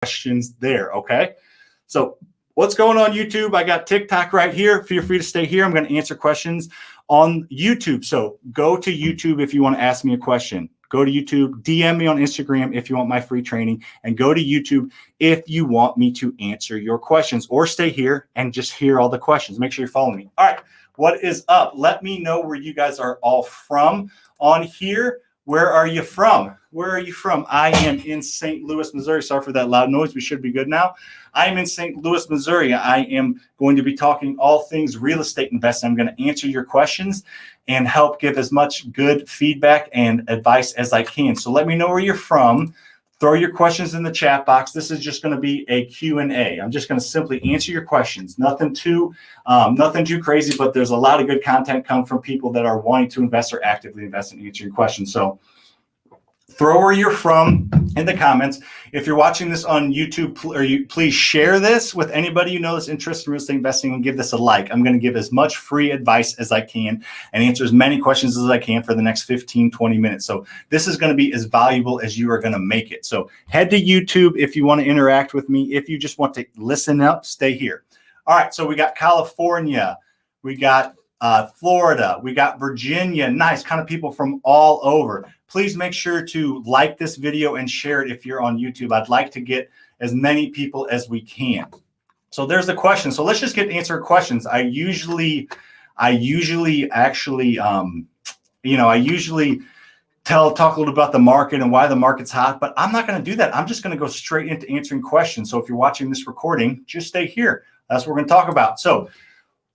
questions there. Okay. So what's going on YouTube? I got TikTok right here. Feel free to stay here. I'm going to answer questions on YouTube. So go to YouTube if you want to ask me a question. Go to YouTube, DM me on Instagram if you want my free training, and go to YouTube if you want me to answer your questions, or stay here and just hear all the questions. Make sure you're following me. All right. What is up? Let me know where you guys are all from on here. Where are you from? Where are you from? I am in St. Louis, Missouri. Sorry for that loud noise. We should be good now. I am in St. Louis, Missouri. I am going to be talking all things real estate investing. I'm going to answer your questions and help give as much good feedback and advice as I can. So let me know where you're from. Throw your questions in the chat box. This is just going to be a Q&A. I'm just going to simply answer your questions. Nothing too crazy, but there's a lot of good content come from people that are wanting to invest or actively invest in answering questions. So throw where you're from in the comments. If you're watching this on YouTube, please share this with anybody you know that's interested in real estate investing, and give this a like. I'm going to give as much free advice as I can and answer as many questions as I can for the next 15, 20 minutes. So this is going to be as valuable as you are going to make it. So head to YouTube if you want to interact with me. If you just want to listen up, stay here. All right. So we got California. We got Florida. We got Virginia. Nice. Kind of people from all over. Please make sure to like this video and share it if you're on YouTube. I'd like to get as many people as we can. So there's the question. So let's just get to answer questions. I usually actually talk a little about the market and why the market's hot, but I'm not going to do that. I'm just going to go straight into answering questions. So if you're watching this recording, just stay here. That's what we're going to talk about. So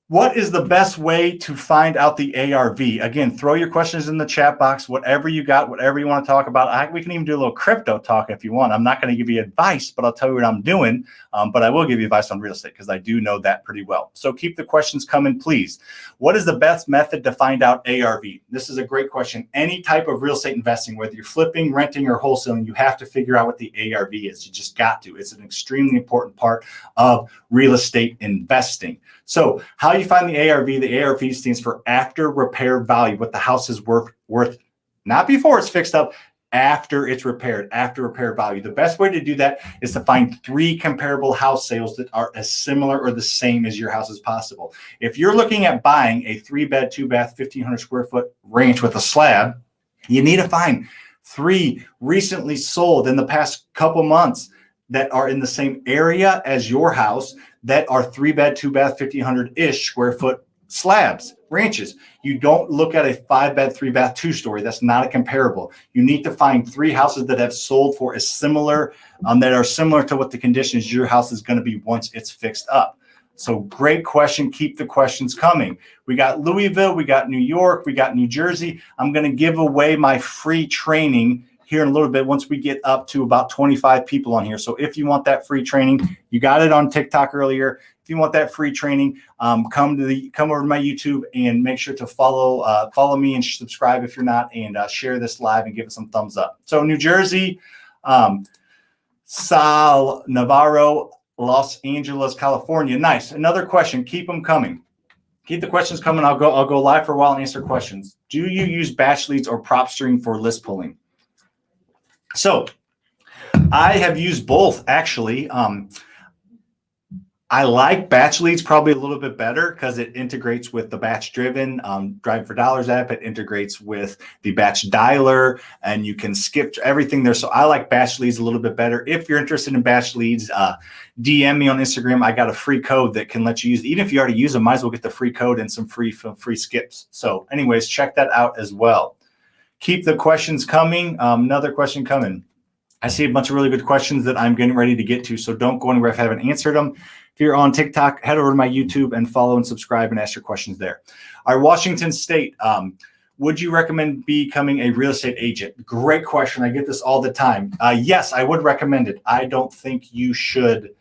what is the best way to find out the ARV? Again, throw your questions in the chat box, whatever you got, whatever you want to talk about. We can even do a little crypto talk if you want. I'm not going to give you advice, but I'll tell you what I'm doing. But I will give you advice on real estate because I do know that pretty well. So keep the questions coming, please. What is the best method to find out ARV? This is a great question. Any type of real estate investing, whether you're flipping, renting, or wholesaling, you have to figure out what the ARV is. You just got to. It's an extremely important part of real estate investing. So how you find the ARV stands for after repair value, what the house is worth, not before it's fixed up, after it's repaired, after repair value. The best way to do that is to find 3 comparable house sales that are as similar or the same as your house as possible. If you're looking at buying a 3-bed, 2-bath, 1,500 square foot ranch with a slab, you need to find 3 recently sold in the past couple months that are in the same area as your house, that are 3-bed, 2-bath, 1,500-ish square foot slabs, ranches. You don't look at a 5-bed, 3-bath, 2-story. That's not a comparable. You need to find 3 houses that have sold for as similar, that are similar to what the conditions your house is going to be once it's fixed up. So great question. Keep the questions coming. We got Louisville, we got New York, we got New Jersey. I'm going to give away my free training here in a little bit once we get up to about 25 people on here. So if you want that free training, you got it on TikTok earlier. If you want that free training, come over to my YouTube and make sure to follow me and subscribe if you're not, and share this live and give it some thumbs up. So New Jersey, Sal Navarro, Los Angeles, California. Nice. Another question. Keep them coming. Keep the questions coming. I'll go live for a while and answer questions. Do you use batch leads or prop stream for list pulling? So I have used both, actually. I like batch leads probably a little bit better because it integrates with the batch driven Driving for Dollars app. It integrates with the batch dialer, and you can skip everything there. So I like batch leads a little bit better. If you're interested in batch leads, DM me on Instagram. I got a free code that can let you use. Even if you already use them, might as well get the free code and some free skips. So anyways, check that out as well. Keep the questions coming. Another question coming. I see a bunch of really good questions that I'm getting ready to get to, so don't go anywhere if I haven't answered them. If you're on TikTok, head over to my YouTube and follow and subscribe and ask your questions there. All right, Washington State, would you recommend becoming a real estate agent? Great question. I get this all the time. Yes, I would recommend it. I don't think you should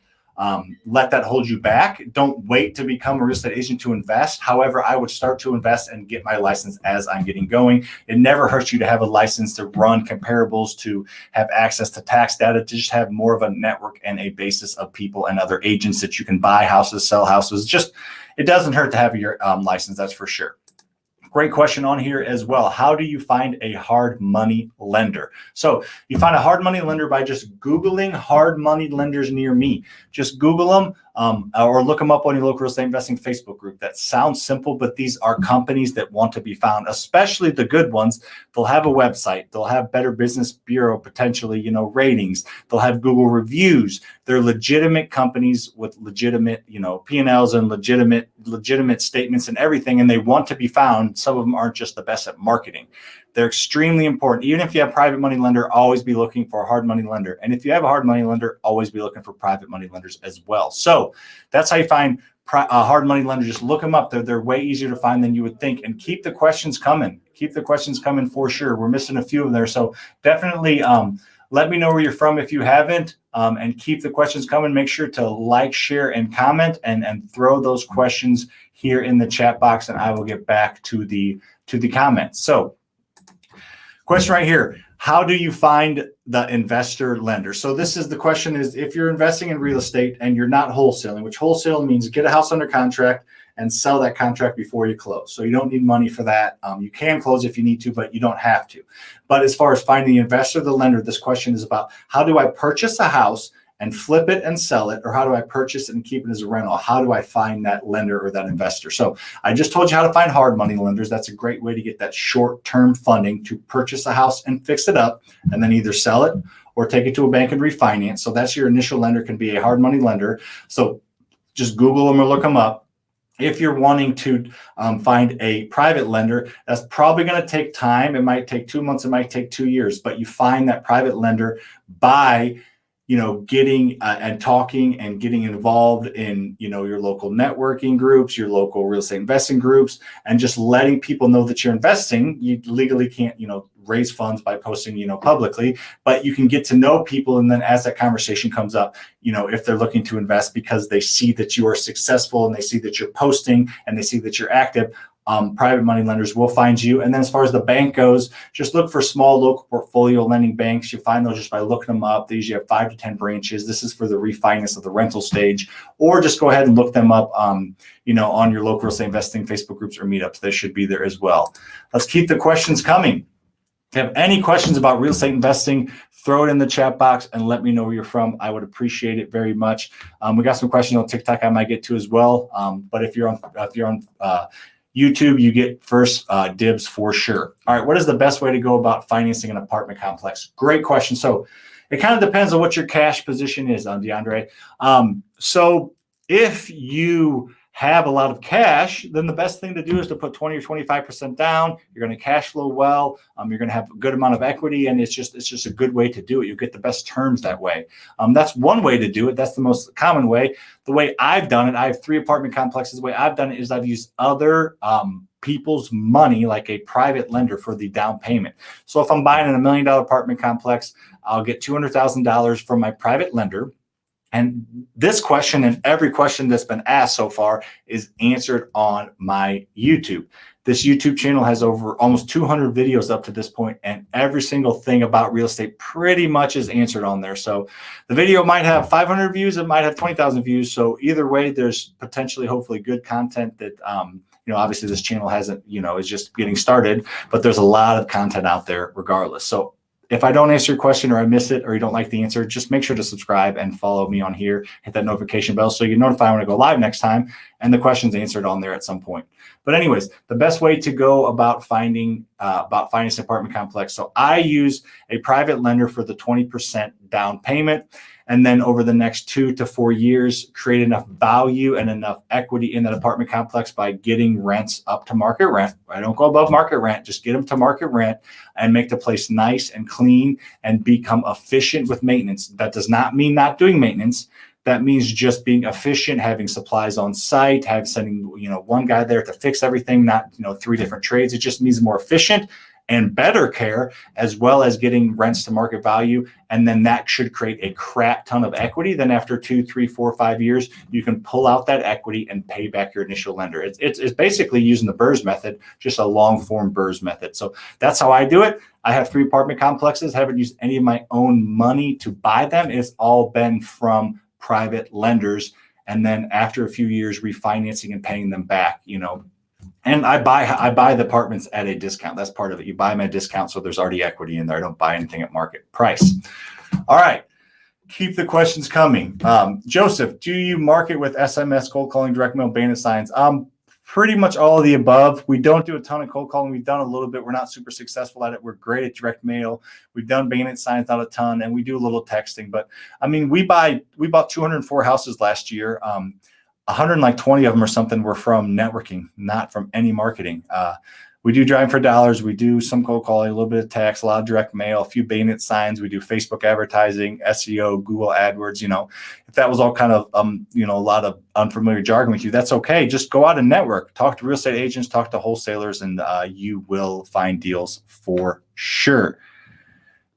let that hold you back. Don't wait to become a real estate agent to invest. However, I would start to invest and get my license as I'm getting going. It never hurts you to have a license, to run comparables, to have access to tax data, to just have more of a network and a basis of people and other agents that you can buy houses, sell houses. Just, it doesn't hurt to have your license, that's for sure. Great question on here as well. How do you find a hard money lender? So you find a hard money lender by just Googling hard money lenders near me. Just Google them or look them up on your local real estate investing Facebook group. That sounds simple, but these are companies that want to be found, especially the good ones. They'll have a website. They'll have Better Business Bureau, potentially, ratings. They'll have Google reviews. They're legitimate companies with legitimate, P&Ls and legitimate statements and everything, and they want to be found. Some of them aren't just the best at marketing. They're extremely important. Even if you have a private money lender, always be looking for a hard money lender. And if you have a hard money lender, always be looking for private money lenders as well. So that's how you find a hard money lender. Just look them up. They're way easier to find than you would think. And keep the questions coming. Keep the questions coming for sure. We're missing a few of them there. So definitely let me know where you're from if you haven't, and keep the questions coming. Make sure to like, share, and comment, and throw those questions here in the chat box, and I will get back to the comments. So question right here, how do you find the investor lender? So this is the question is, if you're investing in real estate and you're not wholesaling, which wholesale means get a house under contract and sell that contract before you close. So you don't need money for that. You can close if you need to, but you don't have to. But as far as finding the investor, the lender, this question is about, how do I purchase a house and flip it and sell it? Or how do I purchase it and keep it as a rental? How do I find that lender or that investor? So I just told you how to find hard money lenders. That's a great way to get that short-term funding to purchase a house and fix it up, and then either sell it or take it to a bank and refinance. So that's your initial lender, can be a hard money lender. So just Google them or look them up. If you're wanting to find a private lender, that's probably going to take time. It might take 2 months. It might take 2 years. But you find that private lender by getting and talking and getting involved in, your local networking groups, your local real estate investing groups, and just letting people know that you're investing. You legally can't, raise funds by posting, publicly, but you can get to know people. And then as that conversation comes up, if they're looking to invest because they see that you are successful and they see that you're posting and they see that you're active, private money lenders will find you. And then as far as the bank goes, just look for small local portfolio lending banks. You find those just by looking them up. They usually have 5 to 10 branches. This is for the refinance of the rental stage, or just go ahead and look them up, on your local real estate investing Facebook groups or meetups. They should be there as well. Let's keep the questions coming. If you have any questions about real estate investing, throw it in the chat box and let me know where you're from. I would appreciate it very much. We got some questions on TikTok I might get to as well. But if you're on YouTube, you get first dibs for sure. All right, what is the best way to go about financing an apartment complex? Great question. So it kind of depends on what your cash position is, DeAndre. So if you have a lot of cash, then the best thing to do is to put 20 or 25% down. You're going to cash flow well. You're going to have a good amount of equity, and it's just a good way to do it. You get the best terms that way. That's one way to do it. That's the most common way. The way I've done it, I have 3 apartment complexes. The way I've done it is I've used other people's money, like a private lender, for the down payment. So if I'm buying in $1 million apartment complex, I'll get $200,000 from my private lender. And this question and every question that's been asked so far is answered on my YouTube. This YouTube channel has over almost 200 videos up to this point, and every single thing about real estate pretty much is answered on there. So the video might have 500 views, it might have 20,000 views. So either way, there's potentially, hopefully, good content that, obviously this channel hasn't, is just getting started, but there's a lot of content out there regardless. So if I don't answer your question or I miss it or you don't like the answer, just make sure to subscribe and follow me on here. Hit that notification bell so you get notified when I go live next time and the question's answered on there at some point. But anyways, the best way to go about financing apartment complex. So I use a private lender for the 20% down payment. And then over the next 2 to 4 years, create enough value and enough equity in that apartment complex by getting rents up to market rent. I don't go above market rent, just get them to market rent and make the place nice and clean and become efficient with maintenance. That does not mean not doing maintenance. That means just being efficient, having supplies on site, sending one guy there to fix everything, not 3 different trades. It just means more efficient and better care, as well as getting rents to market value. And then that should create a crap ton of equity. Then after 2, 3, 4, 5 years, you can pull out that equity and pay back your initial lender. It's basically using the BRRRR method, just a long form BRRRR method. So that's how I do it. I have 3 apartment complexes, haven't used any of my own money to buy them. It's all been from private lenders. And then after a few years, refinancing and paying them back, And I buy the apartments at a discount. That's part of it. You buy them at a discount, so there's already equity in there. I don't buy anything at market price. All right. Keep the questions coming. Joseph, do you market with SMS, cold calling, direct mail, bandit signs? Pretty much all of the above. We don't do a ton of cold calling. We've done a little bit. We're not super successful at it. We're great at direct mail. We've done bandit signs, not a ton, and we do a little texting. But I mean, we bought 204 houses last year. 120 of them or something were from networking, not from any marketing. We do driving for dollars. We do some cold calling, a little bit of text, a lot of direct mail, a few bandit signs. We do Facebook advertising, SEO, Google AdWords. If that was all kind of, a lot of unfamiliar jargon with you, that's okay. Just go out and network, talk to real estate agents, talk to wholesalers, and you will find deals for sure.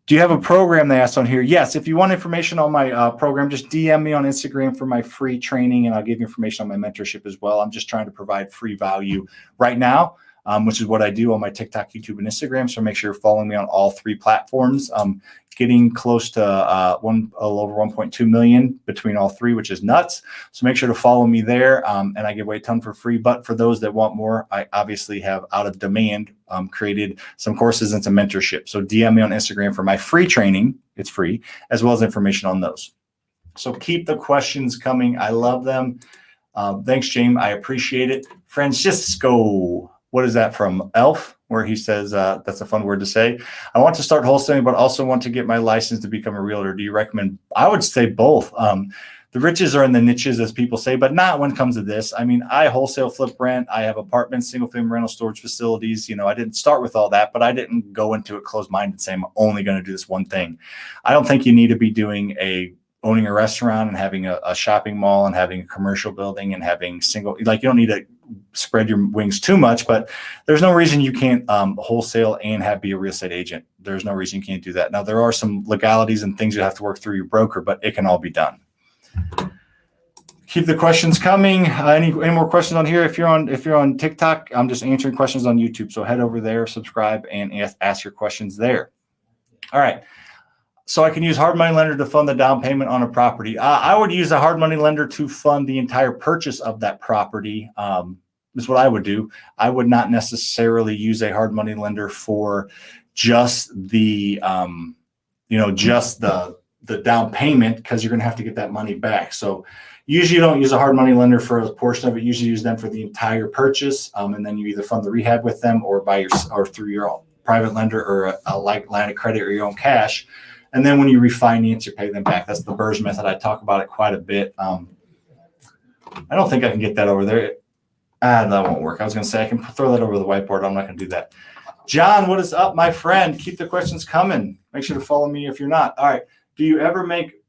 Do you have a program, they asked on here? Yes. If you want information on my program, just DM me on Instagram for my free training, and I'll give you information on my mentorship as well. I'm just trying to provide free value right now, which is what I do on my TikTok, YouTube, and Instagram. So make sure you're following me on all three platforms. Getting close to a little over 1.2 million between all three, which is nuts. So make sure to follow me there. And I give away a ton for free. But for those that want more, I obviously have out of demand created some courses and some mentorship. So DM me on Instagram for my free training. It's free, as well as information on those. So keep the questions coming. I love them. Thanks, James. I appreciate it. Francisco, what is that from? Elf, where he says, that's a fun word to say. I want to start wholesaling, but also want to get my license to become a realtor. Do you recommend? I would say both. The riches are in the niches, as people say, but not when it comes to this. I mean, I wholesale, flip, rent. I have apartments, single family rental, storage facilities. I didn't start with all that, but I didn't go into it closed-minded saying I'm only going to do this one thing. I don't think you need to be owning a restaurant and having a shopping mall and having a commercial building and having you don't need to spread your wings too much, but there's no reason you can't wholesale and be a real estate agent. There's no reason you can't do that. Now, there are some legalities and things you have to work through your broker, but it can all be done. Keep the questions coming. Any more questions on here? If you're on TikTok, I'm just answering questions on YouTube. So head over there, subscribe, and ask your questions there. All right. So I can use hard money lender to fund the down payment on a property. I would use a hard money lender to fund the entire purchase of that property. Is what I would do. I would not necessarily use a hard money lender for just the down payment, because you're going to have to get that money back. So usually you don't use a hard money lender for a portion of it. Usually use them for the entire purchase, and then you either fund the rehab with them or through your own private lender or a line of credit or your own cash. And then when you refinance, you pay them back. That's the Burrs method. I talk about it quite a bit. I don't think I can get that over there. That won't work. I was going to say I can throw that over the whiteboard. I'm not going to do that. John, what is up, my friend? Keep the questions coming. Make sure to follow me if you're not. All right. Do you ever make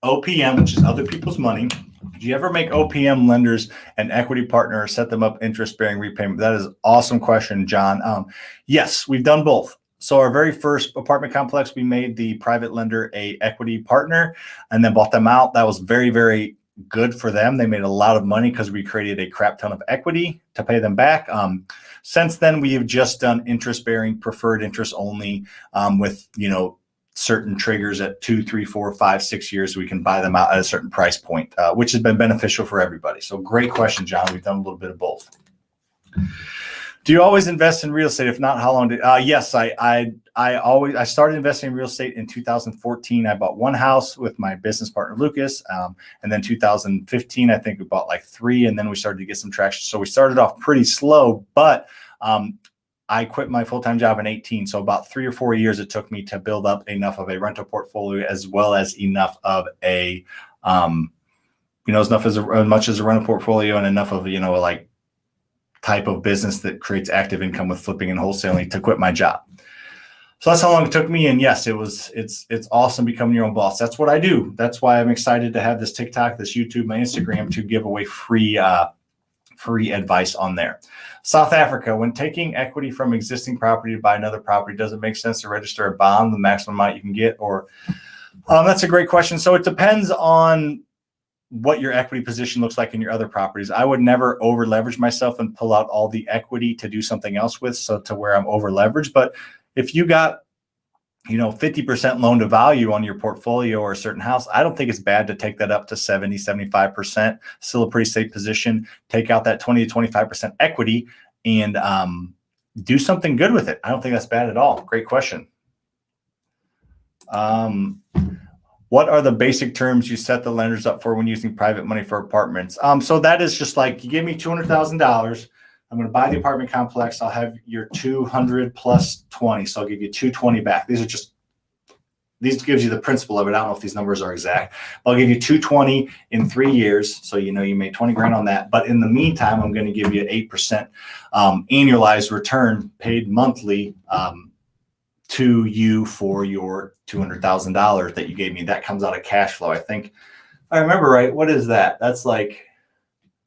OPM, which is other people's money? Do you ever make OPM lenders an equity partner or set them up interest-bearing repayment? That is an awesome question, John. Yes, we've done both. So our very first apartment complex, we made the private lender a equity partner and then bought them out. That was very, very good for them. They made a lot of money because we created a crap ton of equity to pay them back. Since then, we have just done interest-bearing, preferred interest only, with certain triggers at 2, 3, 4, 5, 6 years. So we can buy them out at a certain price point, which has been beneficial for everybody. So great question, John. We've done a little bit of both. Do you always invest in real estate? If not, how long did? Yes, I started investing in real estate in 2014. I bought one house with my business partner Lucas, and then 2015 I think we bought like 3, and then we started to get some traction. So we started off pretty slow, but I quit my full-time job in 2018. So about 3 or 4 years it took me to build up enough of a rental portfolio, as well as enough of a as much as a rental portfolio and enough of like type of business that creates active income with flipping and wholesaling to quit my job. So that's how long it took me. And yes, it's awesome becoming your own boss. That's what I do. That's why I'm excited to have this TikTok, this YouTube, my Instagram to give away free advice on there. South Africa, when taking equity from existing property to buy another property, does it make sense to register a bond, the maximum amount you can get? Or that's a great question. So it depends on what your equity position looks like in your other properties. I would never over leverage myself and pull out all the equity to do something else with, so to where I'm over leveraged. But if you got 50% loan to value on your portfolio or a certain house, I don't think it's bad to take that up to 70, 75%, still a pretty safe position, take out that 20 to 25% equity and do something good with it. I don't think that's bad at all. Great question. What are the basic terms you set the lenders up for when using private money for apartments? So that is just like, you give me $200,000. I'm going to buy the apartment complex. I'll have your 200 plus 20. So I'll give you 220 back. These gives you the principle of it. I don't know if these numbers are exact. I'll give you 220 in 3 years. So, you made 20 grand on that. But in the meantime, I'm going to give you 8% annualized return paid monthly to you for your $200,000 that you gave me. That comes out of cash flow. I think, if I remember right, what is that? That's like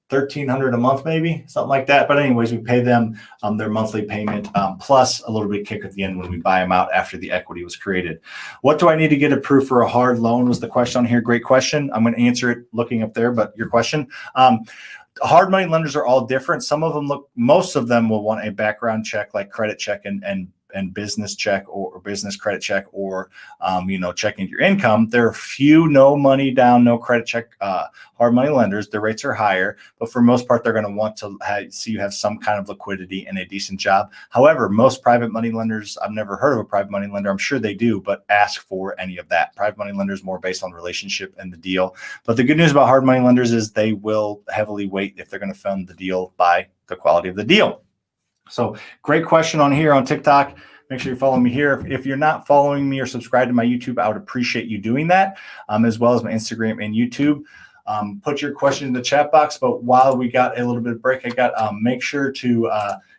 $1,300 a month, maybe something like that. But anyways, we pay them their monthly payment plus a little bit kick at the end when we buy them out after the equity was created. What do I need to get approved for a hard loan was the question on here. Great question. I'm going to answer it looking up there, but your question. Hard money lenders are all different. Most of them will want a background check, like credit check and business check or business credit check, or checking your income. There are few no money down, no credit check hard money lenders. The rates are higher, but for most part, they're going to want to see you have some kind of liquidity and a decent job. However, most private money lenders, I've never heard of a private money lender. I'm sure they do, but ask for any of that. Private money lenders more based on relationship and the deal. But the good news about hard money lenders is they will heavily weight if they're going to fund the deal by the quality of the deal. So great question on here on TikTok. Make sure you follow me here. If you're not following me or subscribed to my YouTube, I would appreciate you doing that, as well as my Instagram and YouTube. Put your question in the chat box. But while we got a little bit of break, make sure to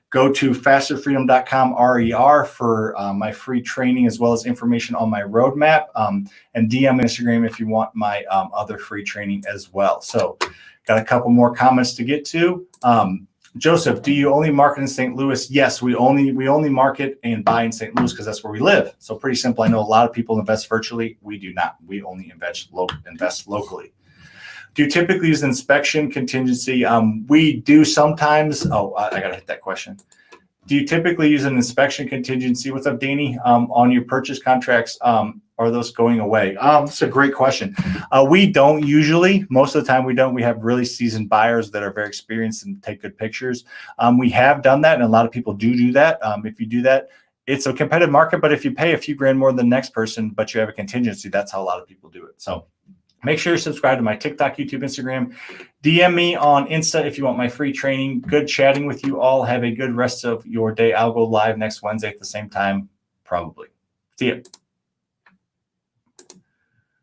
go to SamFasterFreedom.com RER for my free training, as well as information on my roadmap, and DM Instagram if you want my other free training as well. So got a couple more comments to get to. Joseph, do you only market in St. Louis? Yes, we only market and buy in St. Louis because that's where we live. So pretty simple. I know a lot of people invest virtually. We do not. We only invest locally. Do you typically use inspection contingency? We do sometimes. Oh, I got to hit that question. Do you typically use an inspection contingency? What's up, Danny? On your purchase contracts, are those going away? That's a great question. We don't usually. Most of the time we don't. We have really seasoned buyers that are very experienced and take good pictures. We have done that, and a lot of people do that. If you do that, it's a competitive market, but if you pay a few grand more than the next person, but you have a contingency, that's how a lot of people do it. So make sure you're subscribed to my TikTok, YouTube, Instagram. DM me on Insta if you want my free training. Good chatting with you all. Have a good rest of your day. I'll go live next Wednesday at the same time, probably. See ya.